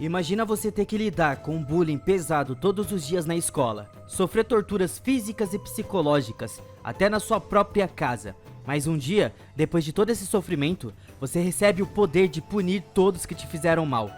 Imagina você ter que lidar com um bullying pesado todos os dias na escola, sofrer torturas físicas e psicológicas, até na sua própria casa. Mas um dia, depois de todo esse sofrimento, você recebe o poder de punir todos que te fizeram mal.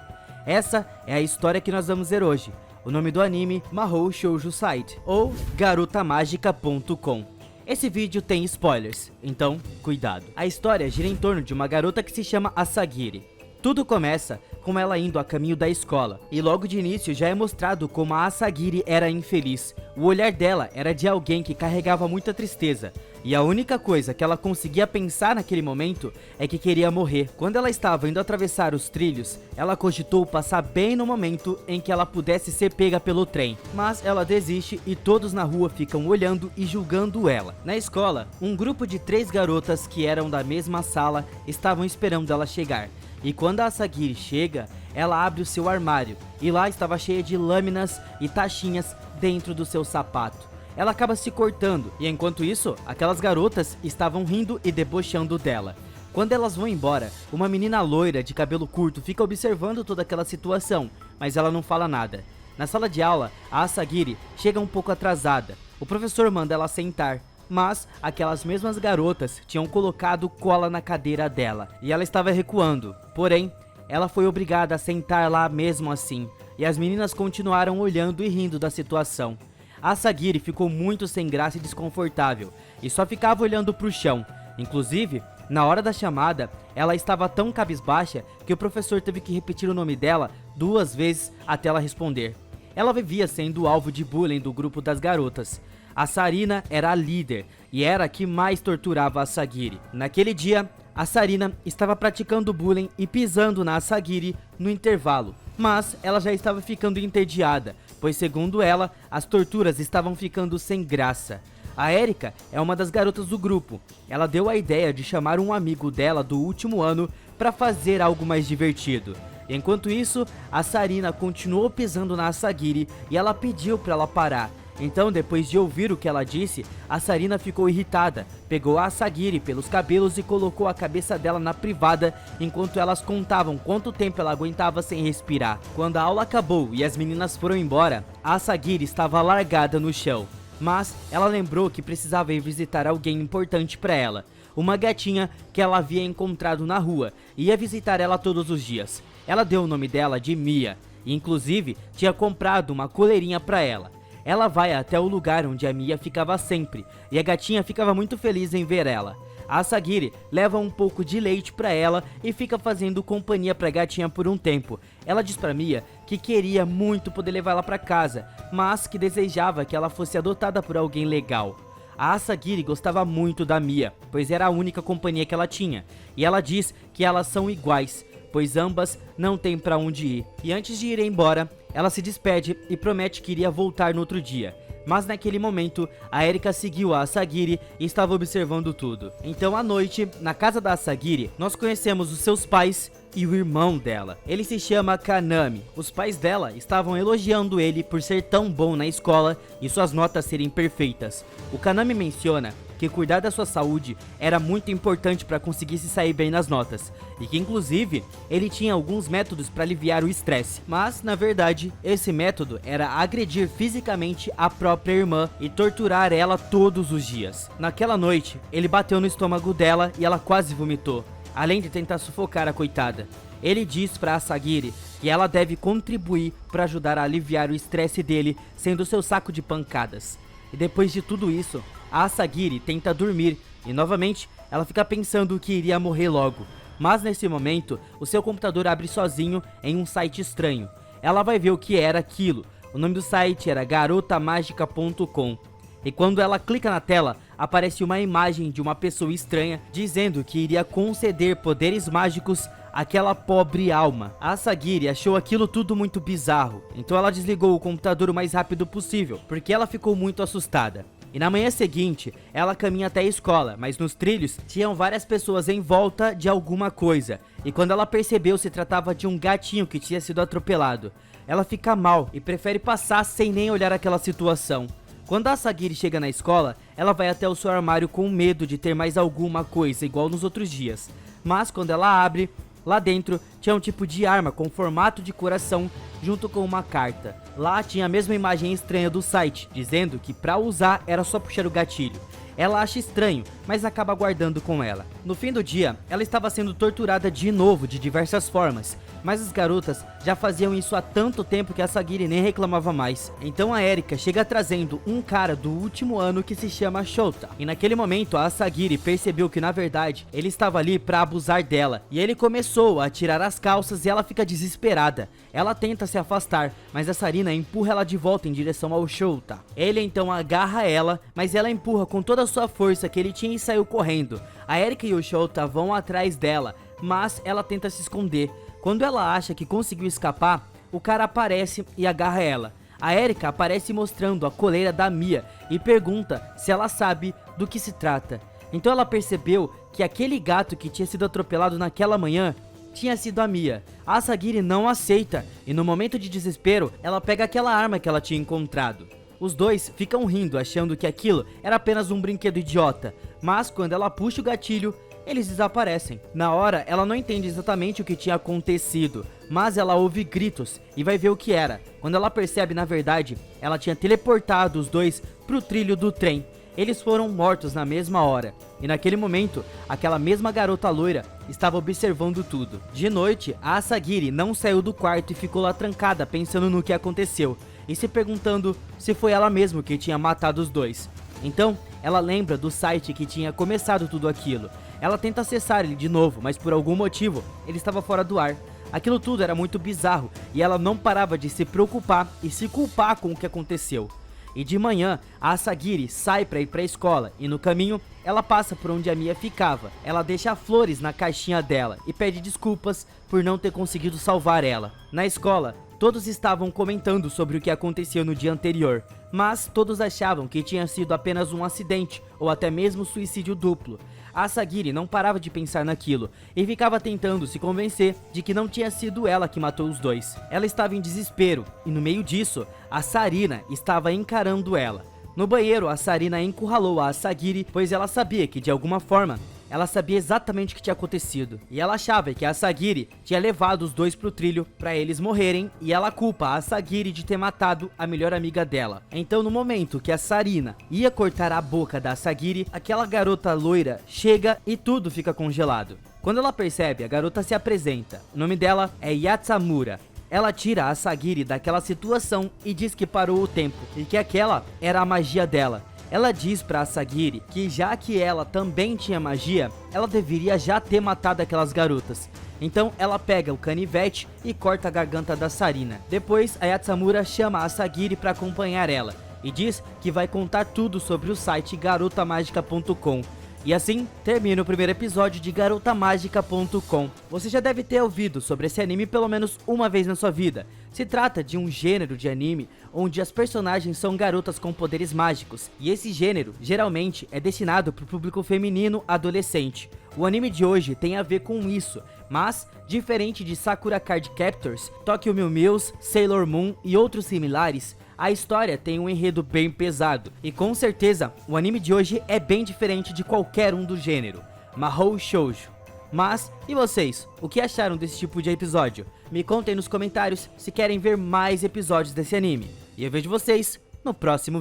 Essa é a história que nós vamos ver hoje. O nome do anime, Mahou Shoujo Site, ou garotamagica.com. Esse vídeo tem spoilers, então cuidado. A história gira em torno de uma garota que se chama Asagiri. Tudo começa com ela indo a caminho da escola, e logo de início já é mostrado como a Asagiri era infeliz. O olhar dela era de alguém que carregava muita tristeza, e a única coisa que ela conseguia pensar naquele momento é que queria morrer. Quando ela estava indo atravessar os trilhos, ela cogitou passar bem no momento em que ela pudesse ser pega pelo trem, mas ela desiste e todos na rua ficam olhando e julgando ela. Na escola, um grupo de 3 garotas que eram da mesma sala estavam esperando ela chegar. E quando a Asagiri chega, ela abre o seu armário, e lá estava cheia de lâminas e tachinhas dentro do seu sapato. Ela acaba se cortando, e enquanto isso, aquelas garotas estavam rindo e debochando dela. Quando elas vão embora, uma menina loira de cabelo curto fica observando toda aquela situação, mas ela não fala nada. Na sala de aula, a Asagiri chega um pouco atrasada. O professor manda ela sentar, mas aquelas mesmas garotas tinham colocado cola na cadeira dela, e ela estava recuando. Porém, ela foi obrigada a sentar lá mesmo assim, e as meninas continuaram olhando e rindo da situação. A Asagiri ficou muito sem graça e desconfortável, e só ficava olhando para o chão. Inclusive, na hora da chamada, ela estava tão cabisbaixa que o professor teve que repetir o nome dela 2 vezes até ela responder. Ela vivia sendo alvo de bullying do grupo das garotas. A Sarina era a líder e era a que mais torturava a Asagiri. Naquele dia, a Sarina estava praticando bullying e pisando na Asagiri no intervalo, mas ela já estava ficando entediada, pois segundo ela, as torturas estavam ficando sem graça. A Erika é uma das garotas do grupo. Ela deu a ideia de chamar um amigo dela do último ano para fazer algo mais divertido. Enquanto isso, a Sarina continuou pisando na Asagiri e ela pediu para ela parar. Então, depois de ouvir o que ela disse, a Sarina ficou irritada, pegou a Asagiri pelos cabelos e colocou a cabeça dela na privada enquanto elas contavam quanto tempo ela aguentava sem respirar. Quando a aula acabou e as meninas foram embora, a Asagiri estava largada no chão, mas ela lembrou que precisava ir visitar alguém importante para ela, uma gatinha que ela havia encontrado na rua e ia visitar ela todos os dias. Ela deu o nome dela de Mia e inclusive tinha comprado uma coleirinha para ela. Ela vai até o lugar onde a Mia ficava sempre, e a gatinha ficava muito feliz em ver ela. A Asagiri leva um pouco de leite pra ela e fica fazendo companhia pra gatinha por um tempo. Ela diz pra Mia que queria muito poder levar ela pra casa, mas que desejava que ela fosse adotada por alguém legal. A Asagiri gostava muito da Mia, pois era a única companhia que ela tinha, e ela diz que elas são iguais, pois ambas não têm pra onde ir. E antes de ir embora, ela se despede e promete que iria voltar no outro dia. Mas naquele momento, a Erika seguiu a Asagiri e estava observando tudo. Então à noite, na casa da Asagiri, nós conhecemos os seus pais e o irmão dela. Ele se chama Kanami. Os pais dela estavam elogiando ele por ser tão bom na escola e suas notas serem perfeitas. O Kanami menciona que cuidar da sua saúde era muito importante para conseguir se sair bem nas notas, e que inclusive ele tinha alguns métodos para aliviar o estresse, mas na verdade esse método era agredir fisicamente a própria irmã e torturar ela todos os dias. Naquela noite, ele bateu no estômago dela e ela quase vomitou, além de tentar sufocar a coitada. Ele diz para Asagiri que ela deve contribuir para ajudar a aliviar o estresse dele, sendo seu saco de pancadas. E depois de tudo isso, a Asagiri tenta dormir e novamente ela fica pensando que iria morrer logo. Mas nesse momento, o seu computador abre sozinho em um site estranho. Ela vai ver o que era aquilo. O nome do site era garotamagica.com. E quando ela clica na tela, aparece uma imagem de uma pessoa estranha dizendo que iria conceder poderes mágicos àquela pobre alma. A Asagiri achou aquilo tudo muito bizarro, então ela desligou o computador o mais rápido possível, porque ela ficou muito assustada. E na manhã seguinte, ela caminha até a escola, mas nos trilhos tinham várias pessoas em volta de alguma coisa. E quando ela percebeu, se tratava de um gatinho que tinha sido atropelado. Ela fica mal e prefere passar sem nem olhar aquela situação. Quando a Asagiri chega na escola, ela vai até o seu armário com medo de ter mais alguma coisa igual nos outros dias. Mas quando ela abre, Lá dentro tinha um tipo de arma com formato de coração junto com uma carta. Lá tinha a mesma imagem estranha do site, dizendo que para usar era só puxar o gatilho. Ela acha estranho, mas acaba guardando com ela. No fim do dia, ela estava sendo torturada de novo de diversas formas, mas as garotas já faziam isso há tanto tempo que a Sagiri nem reclamava mais. Então a Erika chega trazendo um cara do último ano que se chama Shota. E naquele momento a Sagiri percebeu que na verdade ele estava ali para abusar dela. E ele começou a tirar as calças e ela fica desesperada. Ela tenta se afastar, mas a Sarina empurra ela de volta em direção ao Shota. Ele então agarra ela, mas ela empurra com toda a sua força que ele tinha e saiu correndo. A Erika e o Shota vão atrás dela, mas ela tenta se esconder. Quando ela acha que conseguiu escapar, o cara aparece e agarra ela. A Erika aparece mostrando a coleira da Mia e pergunta se ela sabe do que se trata. Então ela percebeu que aquele gato que tinha sido atropelado naquela manhã tinha sido a Mia. A Sagiri não aceita e no momento de desespero ela pega aquela arma que ela tinha encontrado. Os dois ficam rindo achando que aquilo era apenas um brinquedo idiota, mas quando ela puxa o gatilho, eles desaparecem. Na hora, ela não entende exatamente o que tinha acontecido, mas ela ouve gritos e vai ver o que era. Quando ela percebe, na verdade, ela tinha teleportado os dois pro trilho do trem. Eles foram mortos na mesma hora, e naquele momento, aquela mesma garota loira estava observando tudo. De noite, a Sagiri não saiu do quarto e ficou lá trancada pensando no que aconteceu, e se perguntando se foi ela mesma que tinha matado os dois. Então, ela lembra do site que tinha começado tudo aquilo. Ela tenta acessar ele de novo, mas por algum motivo, ele estava fora do ar. Aquilo tudo era muito bizarro, e ela não parava de se preocupar e se culpar com o que aconteceu. E de manhã, a Sagiri sai para ir para a escola, e no caminho, ela passa por onde a Mia ficava. Ela deixa flores na caixinha dela, e pede desculpas por não ter conseguido salvar ela. Na escola, todos estavam comentando sobre o que aconteceu no dia anterior, mas todos achavam que tinha sido apenas um acidente, ou até mesmo suicídio duplo. A Sagiri não parava de pensar naquilo, e ficava tentando se convencer de que não tinha sido ela que matou os dois. Ela estava em desespero, e no meio disso, a Sarina estava encarando ela. No banheiro, a Sarina encurralou a Sagiri, pois ela sabia que de alguma forma, ela sabia exatamente o que tinha acontecido. E ela achava que a Sagiri tinha levado os dois pro trilho para eles morrerem, e ela culpa a Sagiri de ter matado a melhor amiga dela. Então no momento que a Sarina ia cortar a boca da Sagiri, aquela garota loira chega e tudo fica congelado. Quando ela percebe, a garota se apresenta. O nome dela é Yatsamura. Ela tira a Sagiri daquela situação e diz que parou o tempo, e que aquela era a magia dela. Ela diz pra Sagiri que já que ela também tinha magia, ela deveria já ter matado aquelas garotas. Então ela pega o canivete e corta a garganta da Sarina. Depois a Yatsamura chama a Sagiri pra acompanhar ela e diz que vai contar tudo sobre o site garotamagica.com. E assim termina o primeiro episódio de garotamagica.com. Você já deve ter ouvido sobre esse anime pelo menos uma vez na sua vida. Se trata de um gênero de anime onde as personagens são garotas com poderes mágicos, e esse gênero geralmente é destinado para o público feminino adolescente. O anime de hoje tem a ver com isso, mas diferente de Sakura Card Captors, Tokyo Mew Mews, Sailor Moon e outros similares, a história tem um enredo bem pesado, e com certeza o anime de hoje é bem diferente de qualquer um do gênero, Mahou Shoujo. Mas, e vocês? O que acharam desse tipo de episódio? Me contem nos comentários se querem ver mais episódios desse anime. E eu vejo vocês no próximo vídeo.